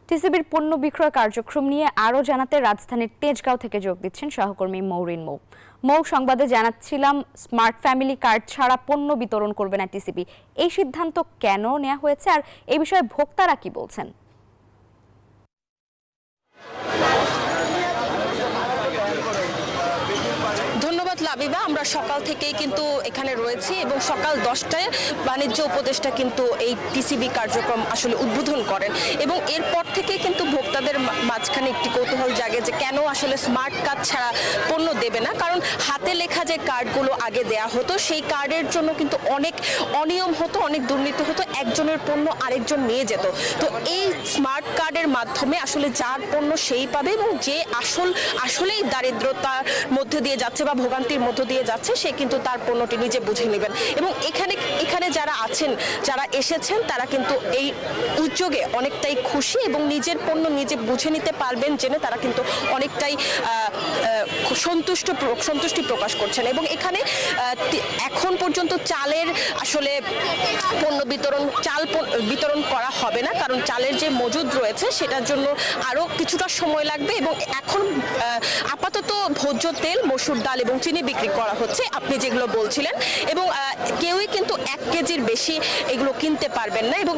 টিসিবির পণ্য বিক্রয় কার্যক্রম নিয়ে আরও জানাতে রাজধানীর তেজগাঁও থেকে যোগ দিচ্ছেন সহকর্মী মৌরিন মৌ। মৌ, সংবাদে জানাচ্ছিলাম স্মার্ট ফ্যামিলি কার্ড ছাড়া পণ্য বিতরণ করবে না টিসিবি। এই সিদ্ধান্ত কেন নেওয়া হয়েছে আর এই বিষয়ে ভোক্তারা কি বলছেন? লাবিবা, আমরা সকাল থেকেই কিন্তু এখানে রয়েছি এবং সকাল 10টায় বাণিজ্য উপদেষ্টা কিন্তু এই টিসিবি কার্যক্রম আসলে উদ্বোধন করেন এবং এরপর থেকে কিন্তু ভোক্তাদের মাঝখানে একটি কৌতূহল জাগে যে কেন আসলে স্মার্ট কার্ড ছাড়া পণ্য দেবে না। কারণ হাতে লেখা যে কার্ডগুলো আগে দেয়া হতো সেই কার্ডের জন্য কিন্তু অনেক অনিয়ম হতো, অনেক দুর্নীতি হতো, একজনের পণ্য আরেকজন নিয়ে যেত। তো এই স্মার্ট কার্ডের মাধ্যমে আসলে যার পণ্য সেই পাবে এবং যে আসলেই দারিদ্রতার মধ্যে দিয়ে যাচ্ছে বা ভোগান্তির মধ্য দিয়ে যাচ্ছে সে কিন্তু তার পণ্যটি নিজে বুঝে নেবেন। এবং এখানে যারা আছেন, যারা এসেছেন, তারা কিন্তু এই উদ্যোগে অনেকটাই খুশি এবং নিজের পণ্য নিজে বুঝে নিতে পারবেন জেনে তারা কিন্তু অনেকটাই সন্তুষ্টি প্রকাশ করছেন। এবং এখানে এখন পর্যন্ত চালের আসলে চাল বিতরণ করা হবে না, কারণ চালের যে মজুদ রয়েছে সেটার জন্য আরো কিছুটা সময় লাগবে এবং এখন আপাতত ভোজ্য তেল, মসুর ডাল এবং চিনি বিক্রি করা হচ্ছে আপনি যেগুলো বলছিলেন। এবং কেউই কিন্তু 1 কেজির বেশি এগুলো কিনতে পারবেন না এবং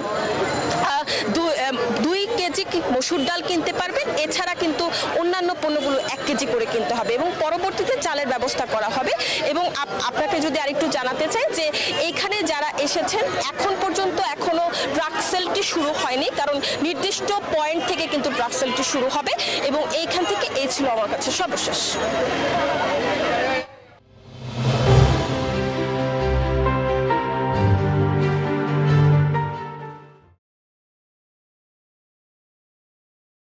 2 কেজি মসুর ডাল কিনতে পারবেন। এছাড়া কিন্তু অন্যান্য পণ্যগুলো 1 কেজি করে কিনতে হবে এবং পরবর্তীতে চালের ব্যবস্থা করা হবে। এবং আপনাকে যদি আরেকটু জানাতে চাই যে এইখানে যারা এসেছেন এখন পর্যন্ত এখনো ট্রাক সেলটি শুরু হয়নি, কারণ নির্দিষ্ট পয়েন্ট থেকে কিন্তু ট্রাক সেলটি শুরু হবে। এবং এইখান থেকে এই ছিল আমার কাছে সর্বশেষ।